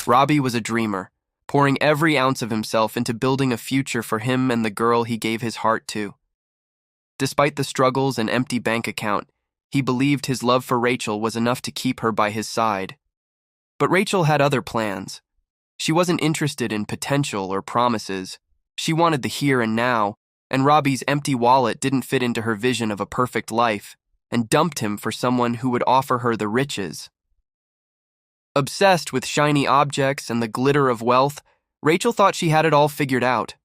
Robby was a dreamer, pouring every ounce of himself into building a future for him and the girl he gave his heart to. Despite the struggles and empty bank account, he believed his love for Rachel was enough to keep her by his side. But Rachel had other plans. She wasn't interested in potential or promises. She wanted the here and now, and Robby's empty wallet didn't fit into her vision of a perfect life, and dumped him for someone who would offer her the riches. Obsessed with shiny objects and the glitter of wealth, Rachel thought she had it all figured out.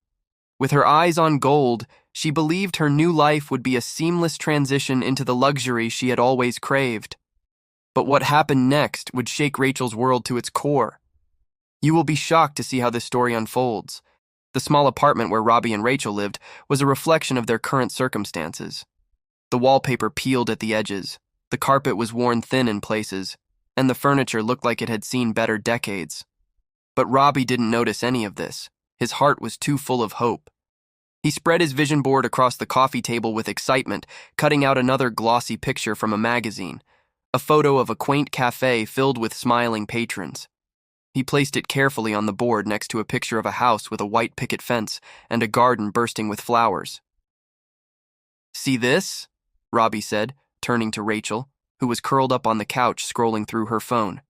With her eyes on gold, she believed her new life would be a seamless transition into the luxury she had always craved. But what happened next would shake Rachel's world to its core. You will be shocked to see how this story unfolds. The small apartment where Robby and Rachel lived was a reflection of their current circumstances. The wallpaper peeled at the edges, the carpet was worn thin in places, and the furniture looked like it had seen better decades. But Robby didn't notice any of this. His heart was too full of hope. He spread his vision board across the coffee table with excitement, cutting out another glossy picture from a magazine, a photo of a quaint cafe filled with smiling patrons. He placed it carefully on the board next to a picture of a house with a white picket fence and a garden bursting with flowers. "See this?" Robby said, turning to Rachel, who was curled up on the couch scrolling through her phone.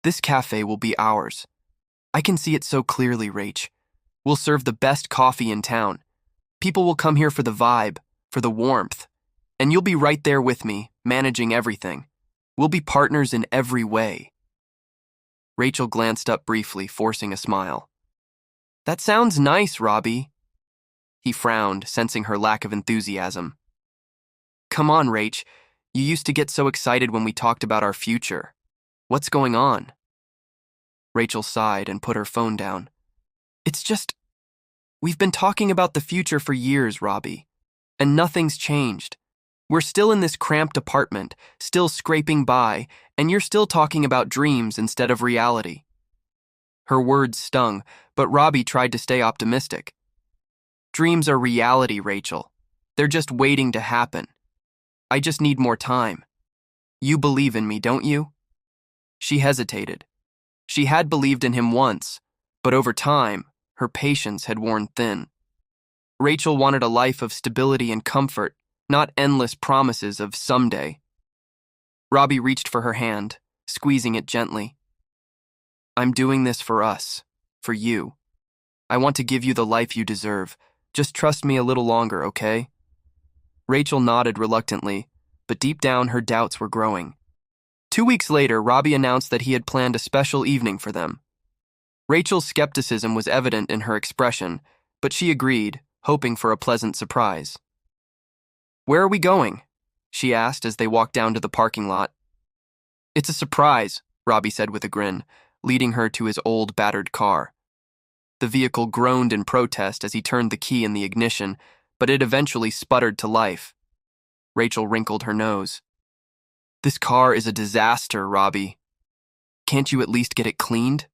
"This cafe will be ours. I can see it so clearly, Rach. We'll serve the best coffee in town. People will come here for the vibe, for the warmth. And you'll be right there with me, managing everything. We'll be partners in every way." Rachel glanced up briefly, forcing a smile. "That sounds nice, Robby." He frowned, sensing her lack of enthusiasm. "Come on, Rach. You used to get so excited when we talked about our future. What's going on?" Rachel sighed and put her phone down. "It's just, we've been talking about the future for years, Robby, and nothing's changed. We're still in this cramped apartment, still scraping by, and you're still talking about dreams instead of reality." Her words stung, but Robby tried to stay optimistic. "Dreams are reality, Rachel. They're just waiting to happen. I just need more time. You believe in me, don't you?" She hesitated. She had believed in him once, but over time, her patience had worn thin. Rachel wanted a life of stability and comfort, not endless promises of someday. Robby reached for her hand, squeezing it gently. "I'm doing this for us, for you. I want to give you the life you deserve. Just trust me a little longer, okay?" Rachel nodded reluctantly, but deep down her doubts were growing. 2 weeks later, Robby announced that he had planned a special evening for them. Rachel's skepticism was evident in her expression, but she agreed, hoping for a pleasant surprise. "Where are we going?" she asked as they walked down to the parking lot. "It's a surprise," Robby said with a grin, leading her to his old, battered car. The vehicle groaned in protest as he turned the key in the ignition, but it eventually sputtered to life. Rachel wrinkled her nose. "This car is a disaster, Robby. Can't you at least get it cleaned?"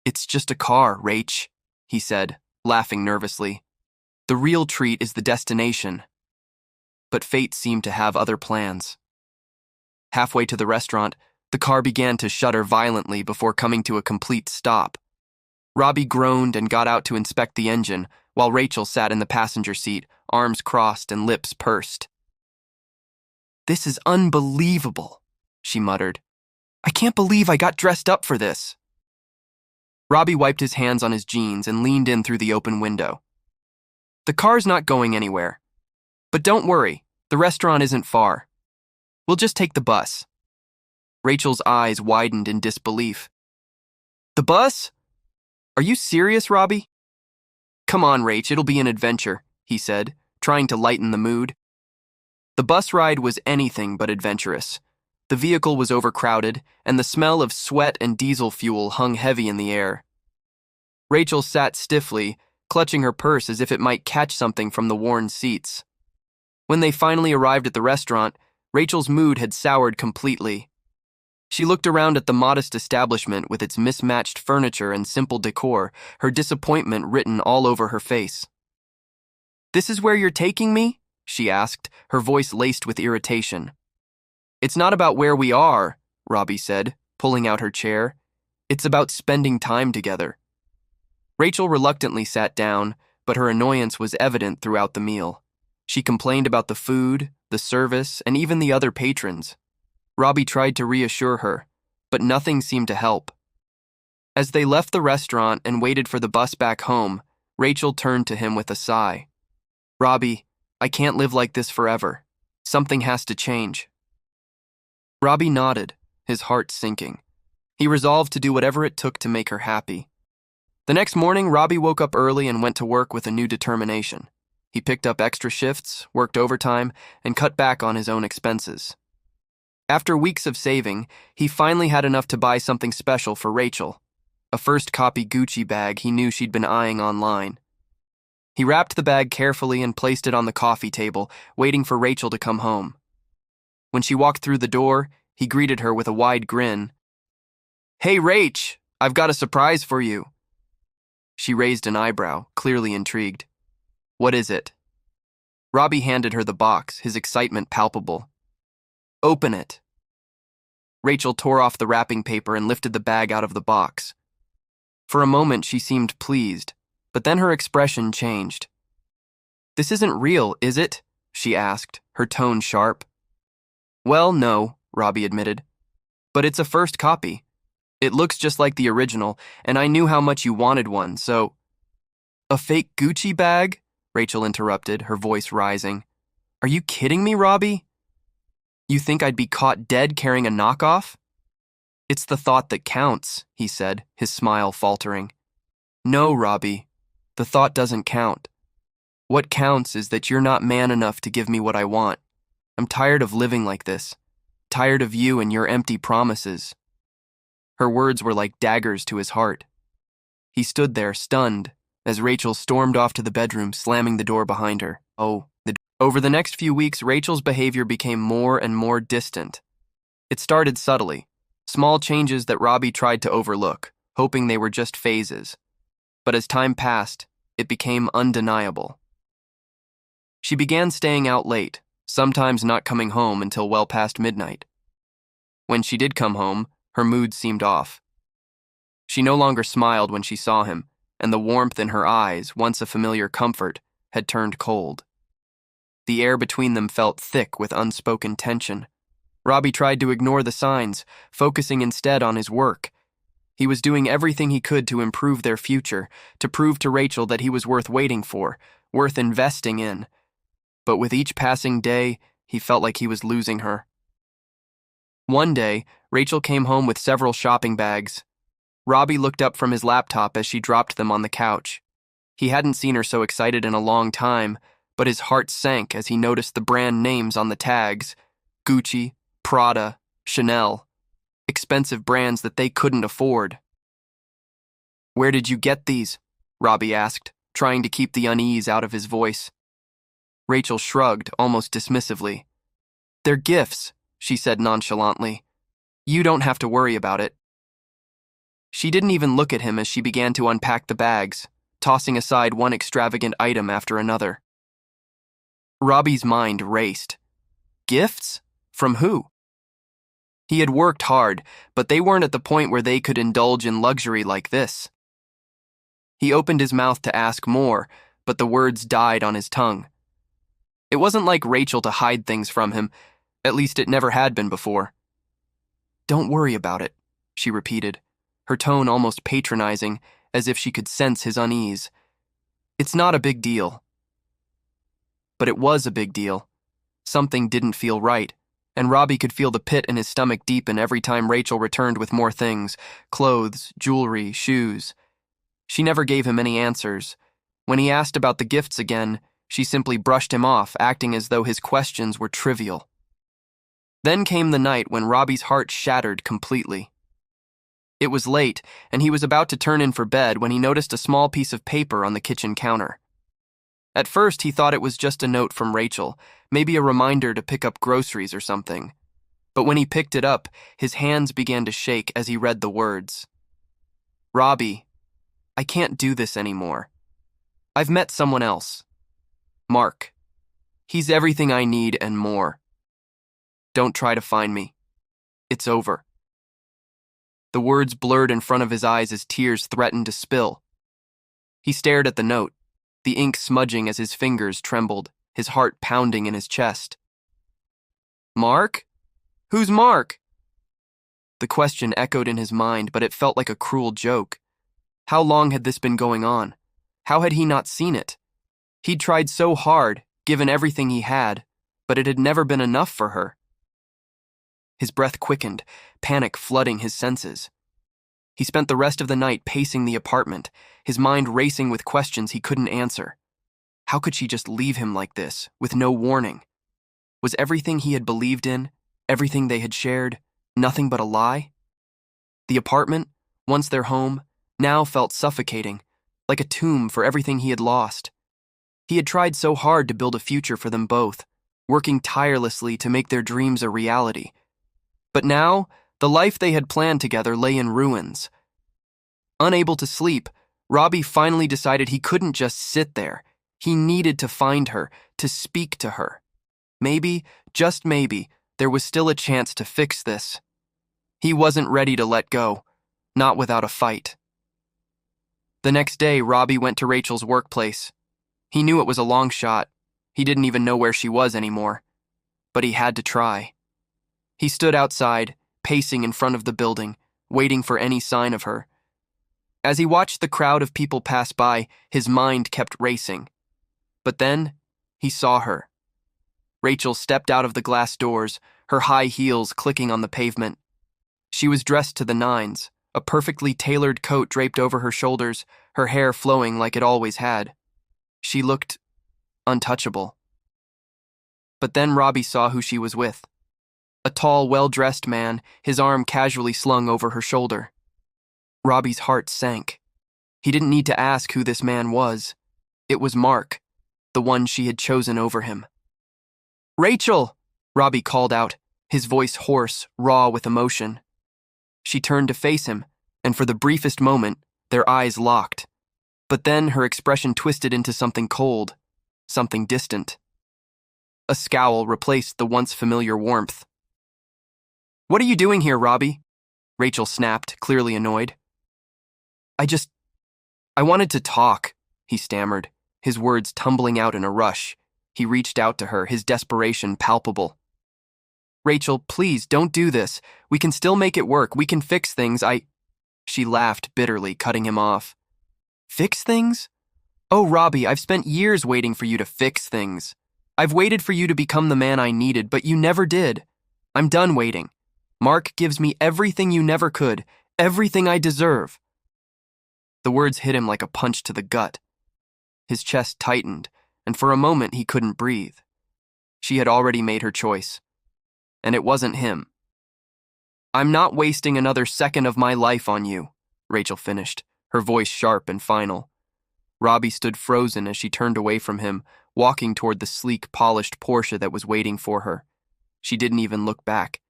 "It's just a car, Rach," he said, laughing nervously. "The real treat is the destination." But fate seemed to have other plans. Halfway to the restaurant, the car began to shudder violently before coming to a complete stop. Robby groaned and got out to inspect the engine, while Rachel sat in the passenger seat, arms crossed and lips pursed. "This is unbelievable," she muttered. "I can't believe I got dressed up for this." Robby wiped his hands on his jeans and leaned in through the open window. "The car's not going anywhere. But don't worry, the restaurant isn't far. We'll just take the bus." Rachel's eyes widened in disbelief. "The bus? Are you serious, Robby?" "Come on, Rach, it'll be an adventure," he said, trying to lighten the mood. The bus ride was anything but adventurous. The vehicle was overcrowded, and the smell of sweat and diesel fuel hung heavy in the air. Rachel sat stiffly, clutching her purse as if it might catch something from the worn seats. When they finally arrived at the restaurant, Rachel's mood had soured completely. She looked around at the modest establishment with its mismatched furniture and simple decor, her disappointment written all over her face. "This is where you're taking me?" she asked, her voice laced with irritation. "It's not about where we are," Robby said, pulling out her chair. It's about spending time together. Rachel reluctantly sat down, but her annoyance was evident throughout the meal. She complained about the food, the service, and even the other patrons. Robby tried to reassure her, but nothing seemed to help. As they left the restaurant and waited for the bus back home, Rachel turned to him with a sigh. "Robby, I can't live like this forever. Something has to change." Robby nodded, his heart sinking. He resolved to do whatever it took to make her happy. The next morning, Robby woke up early and went to work with a new determination. He picked up extra shifts, worked overtime, and cut back on his own expenses. After weeks of saving, he finally had enough to buy something special for Rachel, a first-copy Gucci bag he knew she'd been eyeing online. He wrapped the bag carefully and placed it on the coffee table, waiting for Rachel to come home. When she walked through the door, he greeted her with a wide grin. "Hey, Rach, I've got a surprise for you." She raised an eyebrow, clearly intrigued. "What is it?" Robby handed her the box, his excitement palpable. "Open it." Rachel tore off the wrapping paper and lifted the bag out of the box. For a moment, she seemed pleased, but then her expression changed. "This isn't real, is it?" she asked, her tone sharp. "Well, no," Robby admitted. "But it's a first copy. It looks just like the original, and I knew how much you wanted one, so—" "A fake Gucci bag?" Rachel interrupted, her voice rising. "Are you kidding me, Robby? You think I'd be caught dead carrying a knockoff?" "It's the thought that counts," he said, his smile faltering. "No, Robby, the thought doesn't count. What counts is that you're not man enough to give me what I want. I'm tired of living like this, tired of you and your empty promises." Her words were like daggers to his heart. He stood there, stunned, as Rachel stormed off to the bedroom, slamming the door behind her. Over the next few weeks, Rachel's behavior became more and more distant. It started subtly, small changes that Robby tried to overlook, hoping they were just phases. But as time passed, it became undeniable. She began staying out late, sometimes not coming home until well past midnight. When she did come home, her mood seemed off. She no longer smiled when she saw him, and the warmth in her eyes, once a familiar comfort, had turned cold. The air between them felt thick with unspoken tension. Robby tried to ignore the signs, focusing instead on his work. He was doing everything he could to improve their future, to prove to Rachel that he was worth waiting for, worth investing in. But with each passing day, he felt like he was losing her. One day, Rachel came home with several shopping bags. Robby looked up from his laptop as she dropped them on the couch. He hadn't seen her so excited in a long time, but his heart sank as he noticed the brand names on the tags: Gucci, Prada, Chanel. Expensive brands that they couldn't afford. "Where did you get these?" Robby asked, trying to keep the unease out of his voice. Rachel shrugged, almost dismissively. "They're gifts," she said nonchalantly. "You don't have to worry about it." She didn't even look at him as she began to unpack the bags, tossing aside one extravagant item after another. Robby's mind raced. Gifts? From who? He had worked hard, but they weren't at the point where they could indulge in luxury like this. He opened his mouth to ask more, but the words died on his tongue. It wasn't like Rachel to hide things from him, at least it never had been before. "Don't worry about it," she repeated, her tone almost patronizing, as if she could sense his unease. "It's not a big deal." But it was a big deal. Something didn't feel right, and Robby could feel the pit in his stomach deepen every time Rachel returned with more things: clothes, jewelry, shoes. She never gave him any answers. When he asked about the gifts again, she simply brushed him off, acting as though his questions were trivial. Then came the night when Robby's heart shattered completely. It was late, and he was about to turn in for bed when he noticed a small piece of paper on the kitchen counter. At first, he thought it was just a note from Rachel, maybe a reminder to pick up groceries or something. But when he picked it up, his hands began to shake as he read the words. "Robby, I can't do this anymore. I've met someone else. Mark. He's everything I need and more. Don't try to find me. It's over." The words blurred in front of his eyes as tears threatened to spill. He stared at the note, the ink smudging as his fingers trembled, his heart pounding in his chest. Mark? Who's Mark? The question echoed in his mind, but it felt like a cruel joke. How long had this been going on? How had he not seen it? He'd tried so hard, given everything he had, but it had never been enough for her. His breath quickened, panic flooding his senses. He spent the rest of the night pacing the apartment, his mind racing with questions he couldn't answer. How could she just leave him like this, with no warning? Was everything he had believed in, everything they had shared, nothing but a lie? The apartment, once their home, now felt suffocating, like a tomb for everything he had lost. He had tried so hard to build a future for them both, working tirelessly to make their dreams a reality. But now, the life they had planned together lay in ruins. Unable to sleep, Robby finally decided he couldn't just sit there. He needed to find her, to speak to her. Maybe, just maybe, there was still a chance to fix this. He wasn't ready to let go, not without a fight. The next day, Robby went to Rachel's workplace. He knew it was a long shot. He didn't even know where she was anymore. But he had to try. He stood outside, pacing in front of the building, waiting for any sign of her. As he watched the crowd of people pass by, his mind kept racing. But then, he saw her. Rachel stepped out of the glass doors, her high heels clicking on the pavement. She was dressed to the nines, a perfectly tailored coat draped over her shoulders, her hair flowing like it always had. She looked untouchable. But then Robby saw who she was with. A tall, well-dressed man, his arm casually slung over her shoulder. Robby's heart sank. He didn't need to ask who this man was. It was Mark, the one she had chosen over him. "Rachel!" Robby called out, his voice hoarse, raw with emotion. She turned to face him, and for the briefest moment, their eyes locked. But then her expression twisted into something cold, something distant. A scowl replaced the once familiar warmth. "What are you doing here, Robby?" Rachel snapped, clearly annoyed. I wanted to talk," he stammered, his words tumbling out in a rush. He reached out to her, his desperation palpable. "Rachel, please, don't do this. We can still make it work. We can fix things. She laughed bitterly, cutting him off. "Fix things? Oh, Robby, I've spent years waiting for you to fix things. I've waited for you to become the man I needed, but you never did. I'm done waiting. Mark gives me everything you never could, everything I deserve." The words hit him like a punch to the gut. His chest tightened, and for a moment he couldn't breathe. She had already made her choice. And it wasn't him. "I'm not wasting another second of my life on you," Rachel finished, her voice sharp and final. Robby stood frozen as she turned away from him, walking toward the sleek, polished Porsche that was waiting for her. She didn't even look back.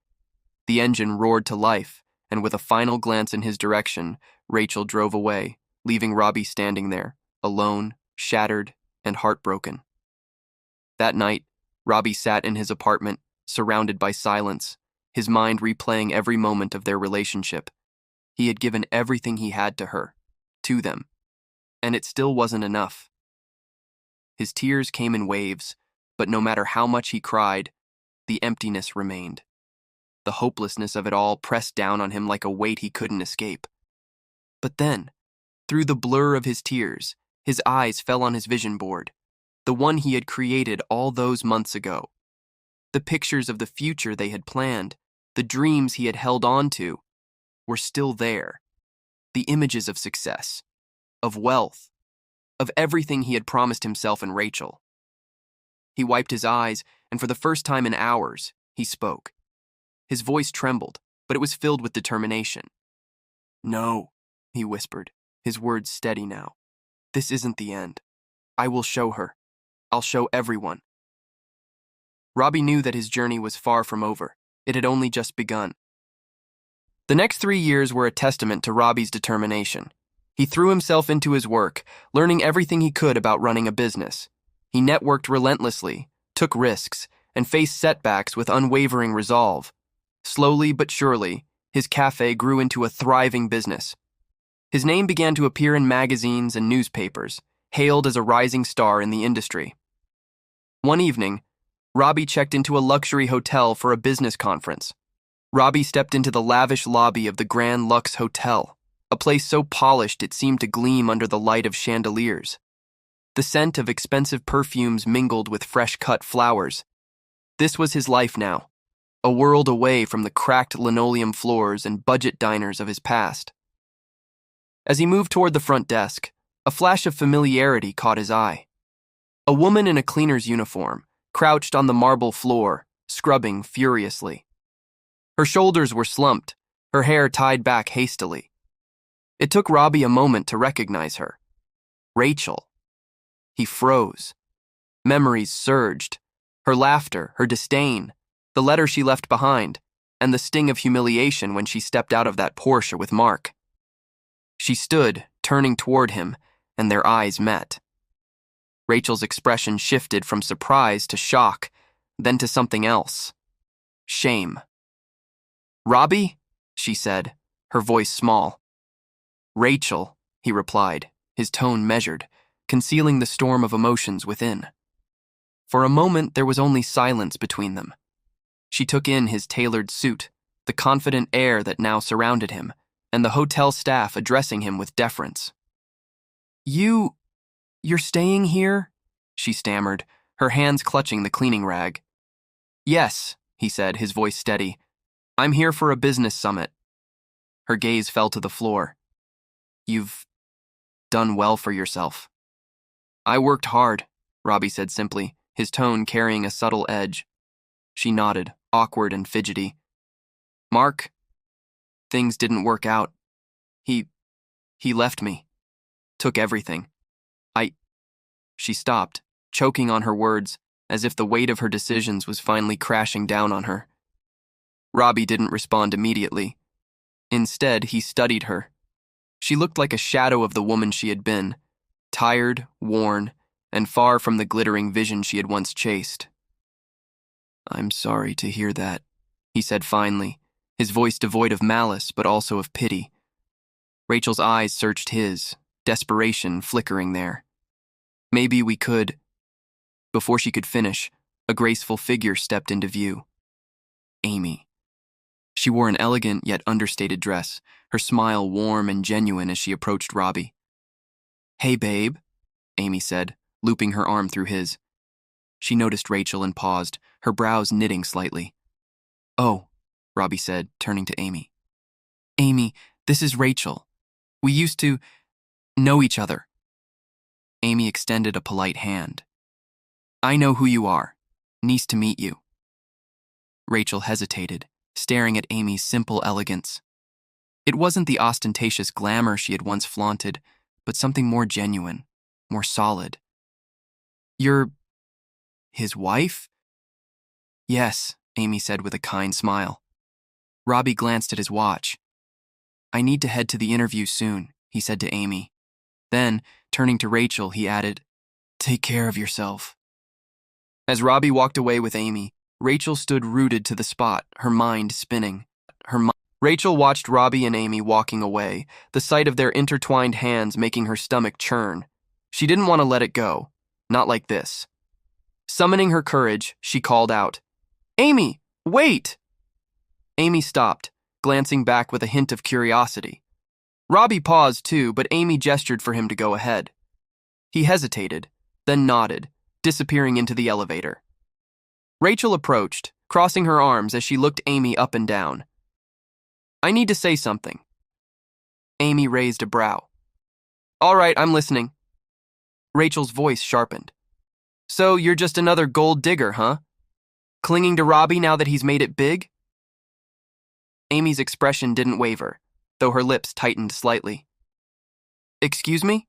The engine roared to life, and with a final glance in his direction, Rachel drove away, leaving Robby standing there, alone, shattered, and heartbroken. That night, Robby sat in his apartment, surrounded by silence, his mind replaying every moment of their relationship. He had given everything he had to her, to them, and it still wasn't enough. His tears came in waves, but no matter how much he cried, the emptiness remained. The hopelessness of it all pressed down on him like a weight he couldn't escape. But then, through the blur of his tears, his eyes fell on his vision board, the one he had created all those months ago. The pictures of the future they had planned, the dreams he had held on to, were still there. The images of success, of wealth, of everything he had promised himself and Rachel. He wiped his eyes, and for the first time in hours, he spoke. His voice trembled, but it was filled with determination. "No," he whispered, his words steady now. "This isn't the end. I will show her. I'll show everyone." Robby knew that his journey was far from over. It had only just begun. The next 3 years were a testament to Robby's determination. He threw himself into his work, learning everything he could about running a business. He networked relentlessly, took risks, and faced setbacks with unwavering resolve. Slowly but surely, his cafe grew into a thriving business. His name began to appear in magazines and newspapers, hailed as a rising star in the industry. One evening, Robby checked into a luxury hotel for a business conference. Robby stepped into the lavish lobby of the Grand Lux Hotel, a place so polished it seemed to gleam under the light of chandeliers. The scent of expensive perfumes mingled with fresh-cut flowers. This was his life now, a world away from the cracked linoleum floors and budget diners of his past. As he moved toward the front desk, a flash of familiarity caught his eye. A woman in a cleaner's uniform crouched on the marble floor, scrubbing furiously. Her shoulders were slumped, her hair tied back hastily. It took Robby a moment to recognize her. Rachel. He froze. Memories surged. Her laughter, her disdain, the letter she left behind, and the sting of humiliation when she stepped out of that Porsche with Mark. She stood, turning toward him, and their eyes met. Rachel's expression shifted from surprise to shock, then to something else. Shame. "Robby?" she said, her voice small. "Rachel," he replied, his tone measured, concealing the storm of emotions within. For a moment there was only silence between them. She took in his tailored suit, the confident air that now surrounded him, and the hotel staff addressing him with deference. You're staying here?" she stammered, her hands clutching the cleaning rag. "Yes," he said, his voice steady. "I'm here for a business summit." Her gaze fell to the floor. "You've done well for yourself." "I worked hard," Robby said simply, his tone carrying a subtle edge. She nodded, awkward and fidgety. "Mark, things didn't work out. He left me. Took everything. She stopped, choking on her words, as if the weight of her decisions was finally crashing down on her. Robby didn't respond immediately. Instead, he studied her. She looked like a shadow of the woman she had been, tired, worn, and far from the glittering vision she had once chased. "I'm sorry to hear that," he said finally, his voice devoid of malice but also of pity. Rachel's eyes searched his, desperation flickering there. "Maybe we could—" Before she could finish, a graceful figure stepped into view. Amy. She wore an elegant yet understated dress, her smile warm and genuine as she approached Robby. "Hey, babe," Amy said, looping her arm through his. She noticed Rachel and paused, her brows knitting slightly. "Oh," Robby said, turning to Amy. "Amy, this is Rachel. We used to know each other." Amy extended a polite hand. "I know who you are. Nice to meet you." Rachel hesitated, staring at Amy's simple elegance. It wasn't the ostentatious glamour she had once flaunted, but something more genuine, more solid. "You're his wife?" "Yes," Amy said with a kind smile. Robby glanced at his watch. "I need to head to the interview soon," he said to Amy. Then, turning to Rachel, he added, "Take care of yourself." As Robby walked away with Amy, Rachel stood rooted to the spot, her mind spinning. Rachel watched Robby and Amy walking away, the sight of their intertwined hands making her stomach churn. She didn't want to let it go. Not like this. Summoning her courage, she called out, "Amy, wait!" Amy stopped, glancing back with a hint of curiosity. Robby paused too, but Amy gestured for him to go ahead. He hesitated, then nodded, disappearing into the elevator. Rachel approached, crossing her arms as she looked Amy up and down. "I need to say something." Amy raised a brow. "All right, I'm listening." Rachel's voice sharpened. "So you're just another gold digger, huh? Clinging to Robby now that he's made it big?" Amy's expression didn't waver, though her lips tightened slightly. "Excuse me?"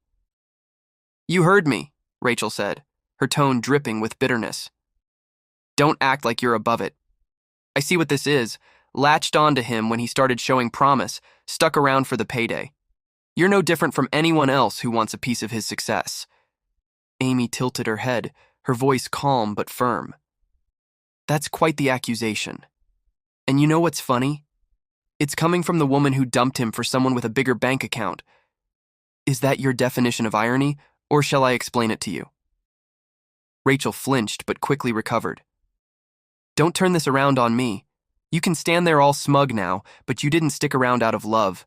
"You heard me," Rachel said, her tone dripping with bitterness. "Don't act like you're above it. I see what this is, latched onto him when he started showing promise, stuck around for the payday. You're no different from anyone else who wants a piece of his success." Amy tilted her head, her voice calm but firm. "That's quite the accusation. And you know what's funny? It's coming from the woman who dumped him for someone with a bigger bank account. Is that your definition of irony, or shall I explain it to you? Rachel flinched but quickly recovered. Don't turn this around on me. You can stand there all smug now, but you didn't stick around out of love.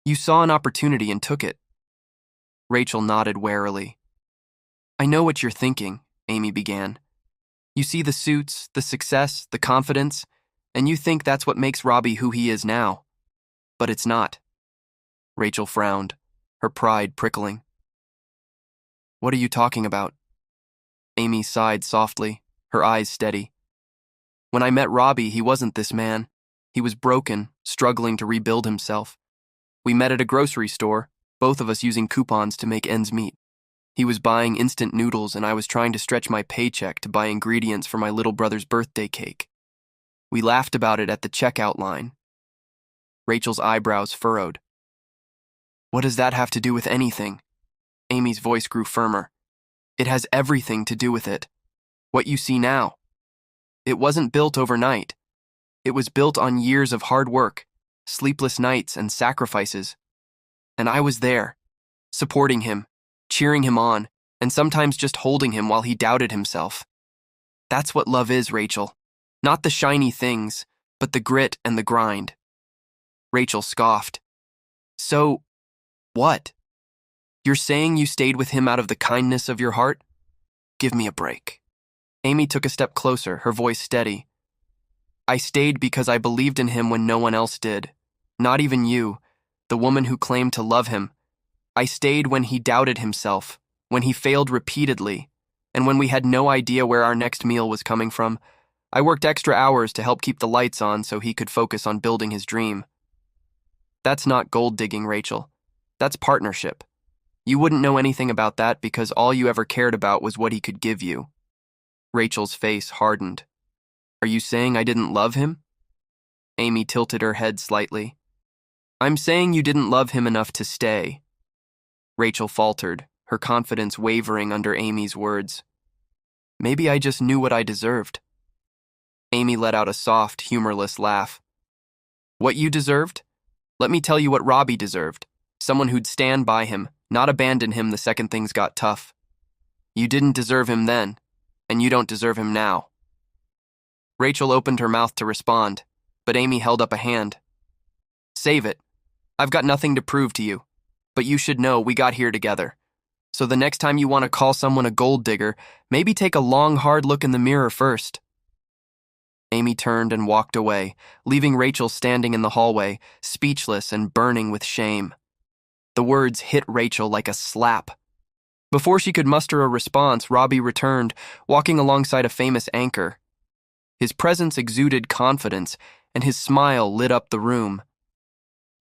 You saw an opportunity and took it. Rachel nodded warily. I know what you're thinking, Amy began. You see the suits, the success, the confidence, and you think that's what makes Robby who he is now. But it's not. Rachel frowned, her pride prickling. What are you talking about? Amy sighed softly, her eyes steady. When I met Robby, he wasn't this man. He was broken, struggling to rebuild himself. We met at a grocery store, both of us using coupons to make ends meet. He was buying instant noodles and I was trying to stretch my paycheck to buy ingredients for my little brother's birthday cake. We laughed about it at the checkout line. Rachel's eyebrows furrowed. What does that have to do with anything? Amy's voice grew firmer. It has everything to do with it. What you see now. It wasn't built overnight. It was built on years of hard work, sleepless nights, and sacrifices. And I was there, supporting him, cheering him on, and sometimes just holding him while he doubted himself. That's what love is, Rachel. Not the shiny things, but the grit and the grind. Rachel scoffed. So, what? You're saying you stayed with him out of the kindness of your heart? Give me a break. Amy took a step closer, her voice steady. I stayed because I believed in him when no one else did. Not even you, the woman who claimed to love him. I stayed when he doubted himself, when he failed repeatedly, and when we had no idea where our next meal was coming from. I worked extra hours to help keep the lights on so he could focus on building his dream. That's not gold digging, Rachel. That's partnership. You wouldn't know anything about that because all you ever cared about was what he could give you. Rachel's face hardened. Are you saying I didn't love him? Amy tilted her head slightly. I'm saying you didn't love him enough to stay. Rachel faltered, her confidence wavering under Amy's words. Maybe I just knew what I deserved. Amy let out a soft, humorless laugh. What you deserved? Let me tell you what Robby deserved. Someone who'd stand by him, not abandon him the second things got tough. You didn't deserve him then, and you don't deserve him now. Rachel opened her mouth to respond, but Amy held up a hand. Save it. I've got nothing to prove to you, but you should know we got here together. So the next time you want to call someone a gold digger, maybe take a long, hard look in the mirror first. Amy turned and walked away, leaving Rachel standing in the hallway, speechless and burning with shame. The words hit Rachel like a slap. Before she could muster a response, Robby returned, walking alongside a famous anchor. His presence exuded confidence, and his smile lit up the room.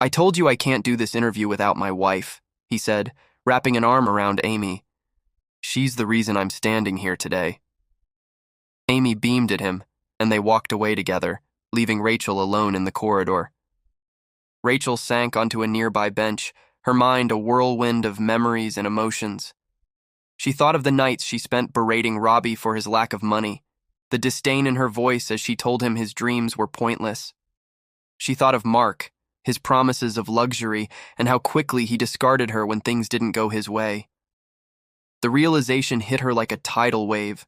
I told you I can't do this interview without my wife, he said, wrapping an arm around Amy. She's the reason I'm standing here today. Amy beamed at him, and they walked away together, leaving Rachel alone in the corridor. Rachel sank onto a nearby bench, her mind a whirlwind of memories and emotions. She thought of the nights she spent berating Robby for his lack of money, the disdain in her voice as she told him his dreams were pointless. She thought of Mark, his promises of luxury, and how quickly he discarded her when things didn't go his way. The realization hit her like a tidal wave.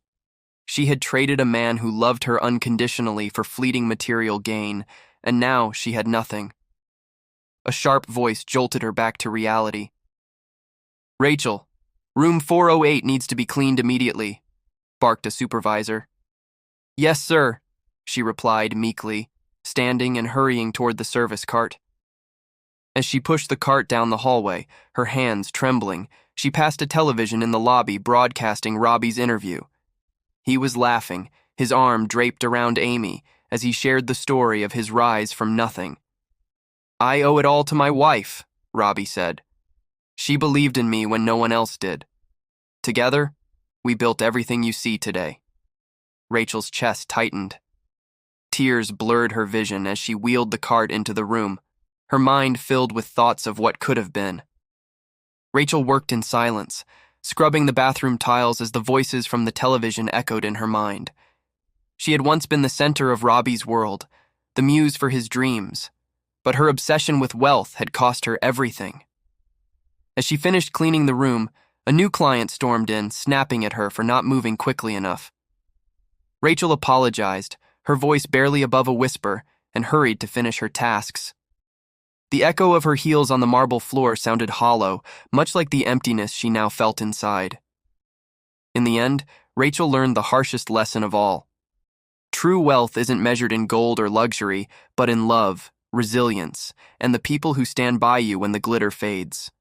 She had traded a man who loved her unconditionally for fleeting material gain, and now she had nothing. A sharp voice jolted her back to reality. Rachel, room 408 needs to be cleaned immediately, barked a supervisor. Yes, sir, she replied meekly, standing and hurrying toward the service cart. As she pushed the cart down the hallway, her hands trembling, she passed a television in the lobby broadcasting Robby's interview. He was laughing, his arm draped around Amy, as he shared the story of his rise from nothing. I owe it all to my wife, Robby said. She believed in me when no one else did. Together, we built everything you see today. Rachel's chest tightened. Tears blurred her vision as she wheeled the cart into the room, her mind filled with thoughts of what could have been. Rachel worked in silence, scrubbing the bathroom tiles as the voices from the television echoed in her mind. She had once been the center of Robby's world, the muse for his dreams, but her obsession with wealth had cost her everything. As she finished cleaning the room, a new client stormed in, snapping at her for not moving quickly enough. Rachel apologized, her voice barely above a whisper, and hurried to finish her tasks. The echo of her heels on the marble floor sounded hollow, much like the emptiness she now felt inside. In the end, Rachel learned the harshest lesson of all. True wealth isn't measured in gold or luxury, but in love, resilience, and the people who stand by you when the glitter fades.